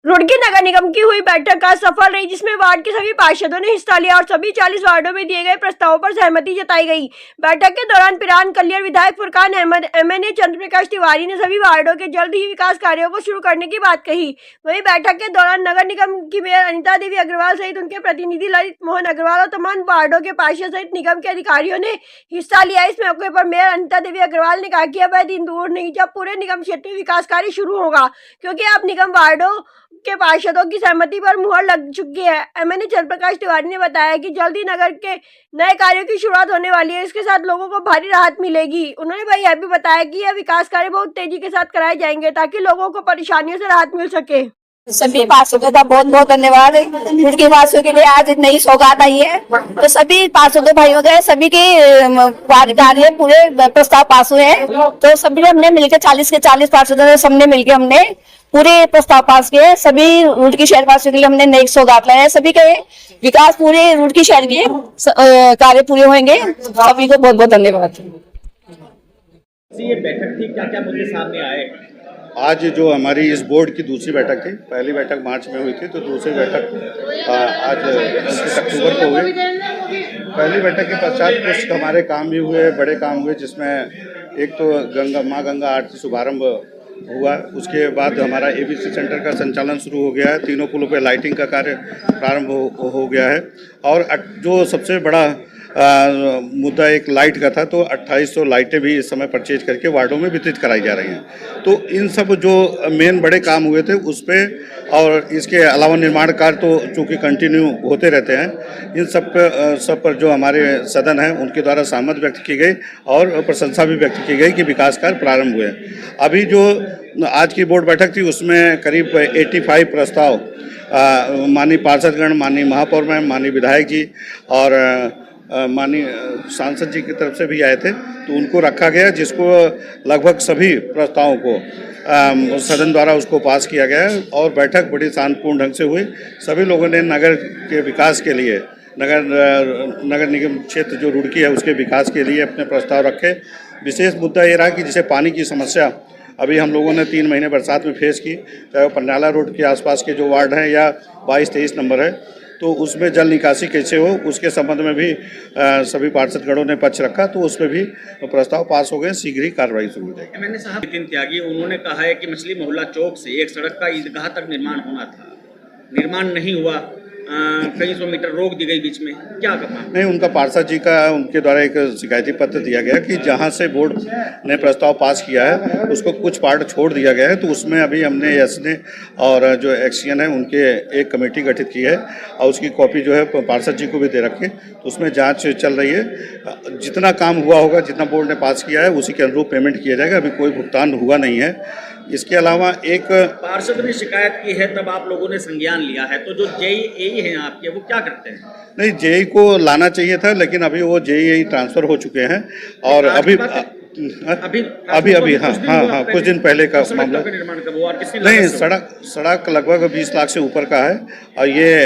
रुड़की नगर निगम की हुई बैठक का सफल रही, जिसमें वार्ड के सभी पार्षदों ने हिस्सा लिया और सभी 40 वार्डों में दिए गए प्रस्तावों पर सहमति जताई गई। बैठक के दौरान पिरान कलियर विधायक फुरकान अहमद, एमएनए चंद्रप्रकाश तिवारी ने सभी वार्डों के जल्द ही विकास कार्यों को शुरू करने की बात कही। वहीं बैठक के दौरान नगर निगम की मेयर अनिता देवी अग्रवाल सहित उनके प्रतिनिधि ललित मोहन अग्रवाल और तमाम वार्डों के पार्षद सहित निगम के अधिकारियों ने हिस्सा लिया। इस मौके पर मेयर अनिता देवी अग्रवाल ने कहा कि अब वह दिन दूर नहीं जब पूरे निगम क्षेत्र में विकास कार्य शुरू होगा, क्योंकि अब निगम वार्डों के पार्षदों की सहमति पर मुहर लग चुकी है। एमएनए चंद्रप्रकाश तिवारी ने बताया कि जल्दी नगर के नए कार्यों की शुरुआत होने वाली है, इसके साथ लोगों को भारी राहत मिलेगी। उन्होंने भाई यह भी बताया कि यह विकास कार्य बहुत तेजी के साथ कराए जाएंगे ताकि लोगों को परेशानियों से राहत मिल सके। सभी पार्षदों का बहुत बहुत धन्यवाद। रुड़की वासियों के लिए आज नई सौगात आई है, तो सभी पार्षदों भाइयों के सभी के कार्य पूरे प्रस्ताव पास हुए हैं। तो सभी हमने मिलकर 40 के 40 पार्षदों ने सबने मिलकर हमने पूरे प्रस्ताव पास किए। सभी रुड़की शहर वासियों के लिए हमने नई सौगात लाए हैं। सभी के विकास पूरे रुड़की शहर के कार्य पूरे होंगे। सभी को बहुत बहुत धन्यवाद। ये बैठक थी, क्या क्या मुद्दे सामने आए? आज जो हमारी इस बोर्ड की दूसरी बैठक थी, पहली बैठक मार्च में हुई थी, तो दूसरी बैठक आज 29 अक्टूबर को हुई। पहली बैठक के पश्चात कुछ हमारे काम भी हुए, बड़े काम हुए, जिसमें एक तो माँ गंगा आरती शुभारंभ हुआ। उसके बाद हमारा एबीसी सेंटर का संचालन शुरू हो गया है। तीनों पुलों पे लाइटिंग का कार्य प्रारंभ हो गया है। और जो सबसे बड़ा मुद्दा एक लाइट का था, तो 2800 लाइटें भी इस समय परचेज करके वार्डों में वितरित कराई जा रही हैं। तो इन सब जो मेन बड़े काम हुए थे उस पे, और इसके अलावा निर्माण कार्य तो चूँकि कंटिन्यू होते रहते हैं, इन सब पर जो हमारे सदन हैं उनके द्वारा सहमति व्यक्त की गई और प्रशंसा भी व्यक्त की गई कि विकास कार्य प्रारंभ हुए। अभी जो आज की बोर्ड बैठक थी उसमें करीब 85 प्रस्ताव माननीय पार्षदगण, माननीय महापौर मैम, माननीय विधायक जी और माननीय सांसद जी की तरफ से भी आए थे, तो उनको रखा गया, जिसको लगभग सभी प्रस्तावों को सदन द्वारा उसको पास किया गया है। और बैठक बड़ी शांतिपूर्ण ढंग से हुई। सभी लोगों ने नगर के विकास के लिए, नगर निगम क्षेत्र जो रुड़की है उसके विकास के लिए अपने प्रस्ताव रखे। विशेष मुद्दा ये रहा कि जैसे पानी की समस्या अभी हम लोगों ने 3 महीने बरसात में फेस की, चाहे वो पंडाला रोड के आसपास के जो वार्ड हैं या 22-23 नंबर है, तो उसमें जल निकासी कैसे हो उसके संबंध में भी सभी पार्षदगणों ने पक्ष रखा, तो उसमें भी प्रस्ताव पास हो गए। शीघ्र ही कार्रवाई शुरू हो जाएगी। मैंने साहब नितिन त्यागी, उन्होंने कहा है कि मछली मोहल्ला चौक से एक सड़क का ईदगाह तक निर्माण होना था, निर्माण नहीं हुआ, कई सौ मीटर रोक दी गई बीच में, क्या करना? नहीं, उनका पार्षद जी का उनके द्वारा एक शिकायती पत्र दिया गया कि जहां से बोर्ड ने प्रस्ताव पास किया है उसको कुछ पार्ट छोड़ दिया गया है, तो उसमें अभी हमने एसने और जो एक्सियन है उनके एक कमेटी गठित की है और उसकी कॉपी जो है पार्षद जी को भी दे रखी है, तो उसमें जांच चल रही है। जितना काम हुआ होगा, जितना बोर्ड ने पास किया है उसी के अनुरूप पेमेंट किया जाएगा। अभी कोई भुगतान हुआ नहीं है। इसके अलावा एक पार्षद ने शिकायत की है, तब आप लोगों ने संज्ञान लिया है, तो जो जेईई हैं आपके, वो क्या करते हैं? नहीं, जेई को लाना चाहिए था, लेकिन अभी वो जेई ट्रांसफर हो चुके हैं और अभी हाँ कुछ दिन पहले का मामला। नहीं, सड़क लगभग 20 लाख से ऊपर का है और ये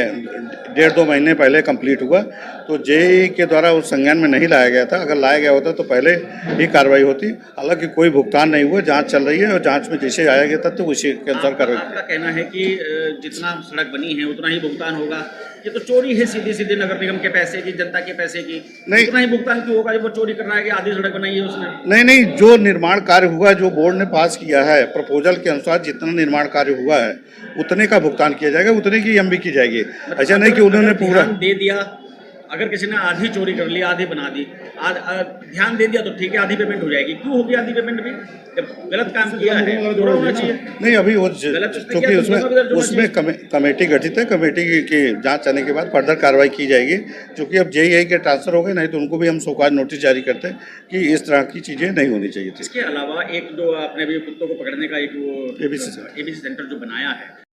1.5-2 महीने पहले कंप्लीट हुआ, तो जेई के द्वारा उस संज्ञान में नहीं लाया गया था। अगर लाया गया होता तो पहले ही कार्रवाई होती। हालांकि कोई भुगतान नहीं हुआ, जांच चल रही है और जांच में जैसे आया गया था तो उसी के अनुसार कार्रवाई। आपका कहना है कि जितना सड़क बनी है उतना ही भुगतान होगा? ये तो चोरी है सीधी नगर निगम के पैसे की, जनता के पैसे की। नहीं, उतना ही भुगतान क्यों होगा जब वो चोरी करना है कि आधी सड़क बनाई है उसने? नहीं, जो निर्माण कार्य हुआ, जो बोर्ड ने पास किया है प्रपोजल के अनुसार, जितना निर्माण कार्य हुआ है उतने का भुगतान किया जाएगा, उतने की एमबी की जाएगी। ऐसा नहीं कि उन्होंने पूरा दे दिया। अगर किसी ने आधी चोरी कर ली, आधी बना दी, ध्यान दे दिया तो ठीक है, आधी पेमेंट हो जाएगी। क्यों होगी आधी पेमेंट भी? जब गलत काम किया है थोड़ा होना चाहिए। नहीं, अभी वो क्योंकि उसमें कमेटी गठित है। कमेटी की जांच आने के बाद फर्दर कार्रवाई की जाएगी। क्योंकि अब जेईई के ट्रांसफर हो गए, नहीं तो उनको भी हम शोकॉज नोटिस जारी करते हैं कि इस तरह की चीज़ें नहीं होनी चाहिए थी। इसके अलावा एक जो आपने अभी कुत्तों को पकड़ने का एक वो एबीसी सेंटर जो बनाया है,